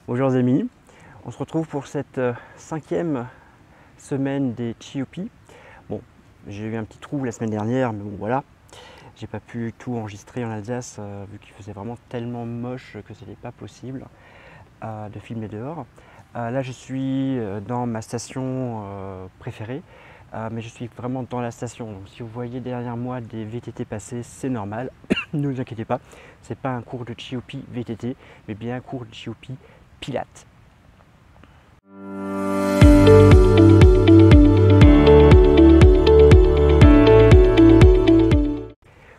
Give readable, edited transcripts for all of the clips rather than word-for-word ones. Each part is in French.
Bonjour les amis, on se retrouve pour cette 5e semaine des Chiopi. Bon, j'ai eu un petit trou la semaine dernière, mais bon voilà, j'ai pas pu tout enregistrer en Alsace vu qu'il faisait vraiment tellement moche que ce n'était pas possible de filmer dehors. Là je suis dans ma station préférée, mais je suis vraiment dans la station. Donc si vous voyez derrière moi des VTT passer, c'est normal, ne vous inquiétez pas, c'est pas un cours de Chiopi VTT, mais bien un cours de Chiopi Pilates.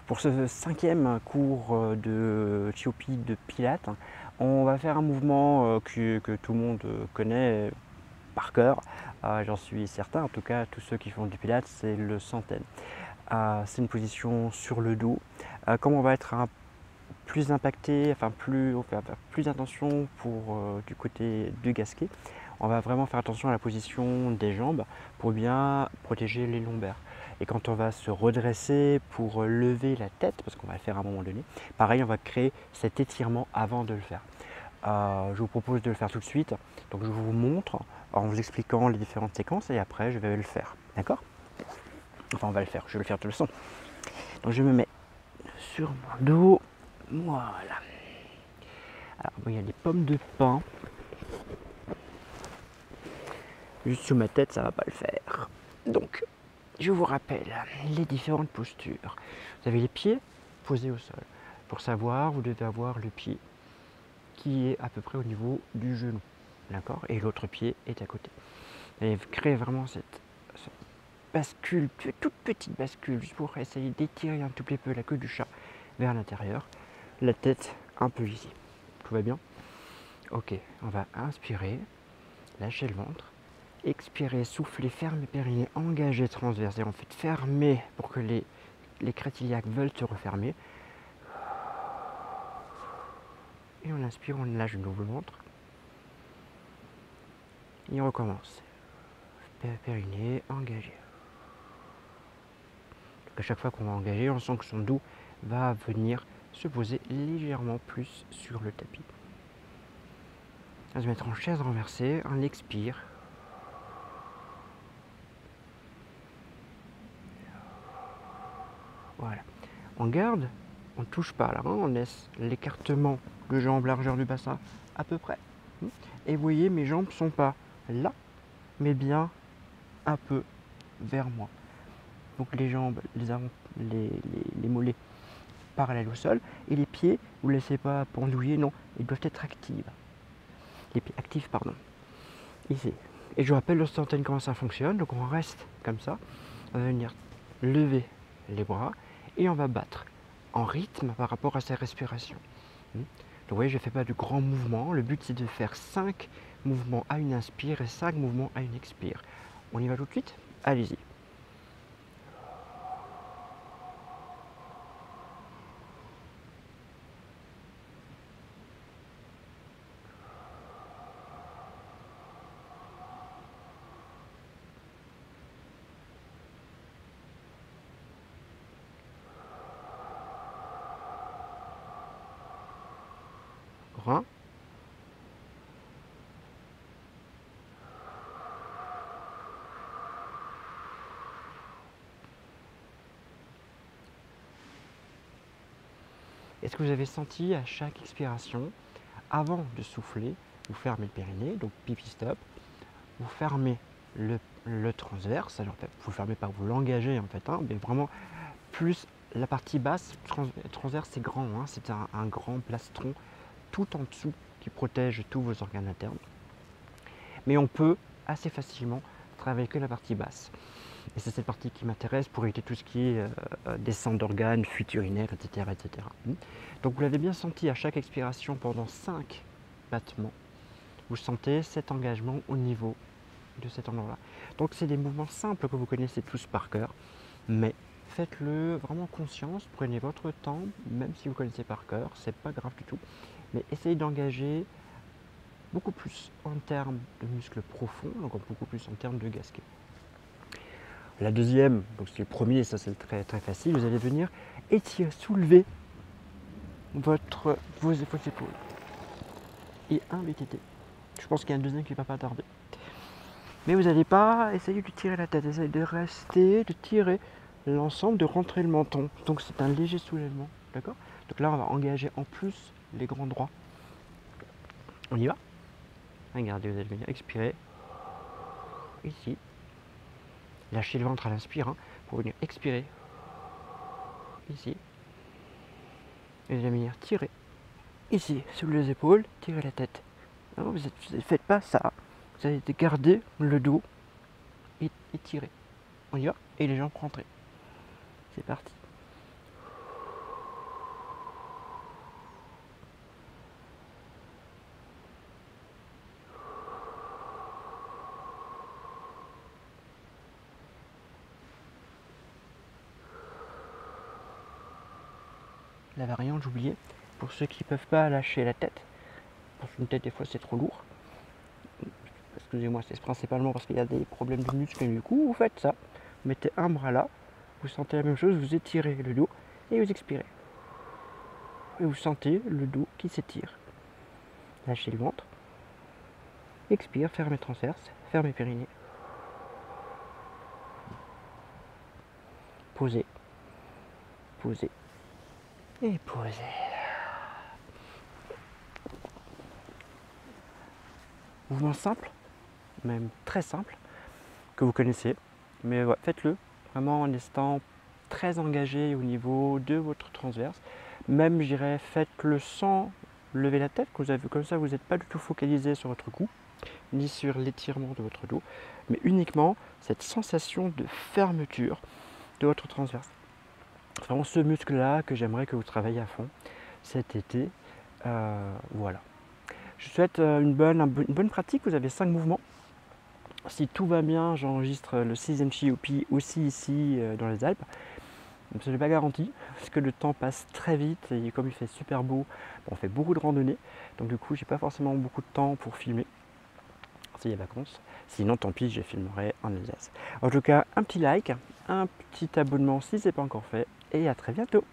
Pour ce 5e cours de Chiopi de Pilates, on va faire un mouvement que tout le monde connaît par cœur, j'en suis certain, en tout cas tous ceux qui font du Pilates, c'est le centaine. C'est une position sur le dos. Comme on va être plus impacté, on va faire plus attention pour du côté du gasquet, on va vraiment faire attention à la position des jambes pour bien protéger les lombaires. Et quand on va se redresser pour lever la tête, parce qu'on va le faire à un moment donné, pareil, on va créer cet étirement avant de le faire. Je vous propose de le faire tout de suite, donc je vous montre en vous expliquant les différentes séquences et après je vais le faire, d'accord? Enfin on va le faire, je vais le faire de toute façon. Donc je me mets sur mon dos, voilà. Alors bon, il y a des pommes de pin. Juste sous ma tête, ça va pas le faire. Donc, je vous rappelle les différentes postures. Vous avez les pieds posés au sol. Pour savoir, vous devez avoir le pied qui est à peu près au niveau du genou. D'accord? Et l'autre pied est à côté. Et vous créez vraiment cette bascule, toute petite bascule, juste pour essayer d'étirer un tout petit peu la queue du chat vers l'intérieur. La tête un peu ici. Tout va bien? Ok, on va inspirer, lâcher le ventre. Expirer, souffler, fermer périnée, engager transverse. Et en fait, fermer pour que les crêtes iliaques veulent se refermer. Et on inspire, on lâche de nouveau le ventre. Et on recommence. Périnée, engagé. Donc à chaque fois qu'on va engager, on sent que son dos va venir se poser légèrement plus sur le tapis. On va se mettre en chaise renversée, on expire. Voilà. On garde, on ne touche pas là, hein, on laisse l'écartement de jambes, largeur du bassin à peu près. Et vous voyez, mes jambes ne sont pas là, mais bien un peu vers moi. Donc les jambes, les mollets parallèles au sol, et les pieds, vous ne laissez pas pendouiller, non, ils doivent être actifs. Les pieds actifs, pardon. Ici. Et je vous rappelle le centaine comment ça fonctionne, donc on reste comme ça, on va venir lever les bras, et on va battre en rythme par rapport à sa respiration. Donc vous voyez, je ne fais pas de grands mouvements. Le but c'est de faire 5 mouvements à une inspire et 5 mouvements à une expire. On y va tout de suite? Allez-y. Encore un. Est-ce que vous avez senti à chaque expiration, avant de souffler, vous fermez le périnée, donc pipi stop, vous fermez le transverse, alors vous ne fermez pas, vous l'engagez en fait, hein, mais vraiment plus la partie basse, transverse c'est grand, hein, c'est un grand plastron tout en dessous qui protège tous vos organes internes. Mais on peut assez facilement travailler que la partie basse. Et c'est cette partie qui m'intéresse pour éviter tout ce qui est descente d'organes, fuite urinaire, etc., etc. Donc vous l'avez bien senti à chaque expiration pendant 5 battements. Vous sentez cet engagement au niveau de cet endroit-là. Donc c'est des mouvements simples que vous connaissez tous par cœur, mais faites-le vraiment conscience, prenez votre temps, même si vous connaissez par cœur, c'est pas grave du tout, mais essayez d'engager beaucoup plus en termes de muscles profonds, donc beaucoup plus en termes de gasquet. La deuxième, donc c'est le premier, ça c'est très très facile, vous allez venir étirer, soulever vos épaules. et un VTT. Je pense qu'il y a un deuxième qui va pas tarder. Mais vous n'allez pas essayer de tirer la tête, essayez de rester, de tirer l'ensemble, de rentrer le menton. Donc c'est un léger soulèvement, d'accord? Donc là on va engager en plus les grands droits. On y va? Regardez, vous allez venir expirer. Ici. Lâchez le ventre à l'inspire, hein, pour venir expirer. Ici. Et vous allez venir tirer. Ici, sous les épaules, tirez la tête. Non, vous ne faites pas ça. Vous allez garder le dos et tirer. On y va? Et les jambes rentrées. C'est parti. La variante, j'oubliais, pour ceux qui ne peuvent pas lâcher la tête, parce qu'une tête des fois c'est trop lourd, excusez-moi, c'est principalement parce qu'il y a des problèmes de muscles, et du coup vous faites ça, vous mettez un bras là, vous sentez la même chose, vous étirez le dos et vous expirez. Et vous sentez le dos qui s'étire. Lâchez le ventre, expire, fermez transverse, fermez périnée, posez, posez et posez. Mouvement simple, même très simple, que vous connaissez, mais ouais, faites-le vraiment en étant très engagé au niveau de votre transverse. Même, je dirais, faites-le sans lever la tête, comme ça vous n'êtes pas du tout focalisé sur votre cou, ni sur l'étirement de votre dos, mais uniquement cette sensation de fermeture de votre transverse. C'est vraiment ce muscle-là que j'aimerais que vous travailliez à fond cet été. Voilà. Je vous souhaite une bonne pratique. Vous avez 5 mouvements. Si tout va bien, j'enregistre le 6e Shiopi aussi ici dans les Alpes. Donc ce n'est pas garanti, parce que le temps passe très vite et comme il fait super beau, on fait beaucoup de randonnées. Donc du coup, j'ai pas forcément beaucoup de temps pour filmer. C'est les vacances. Sinon, tant pis, je filmerai en Alsace. En tout cas, un petit like, un petit abonnement si ce n'est pas encore fait, et à très bientôt.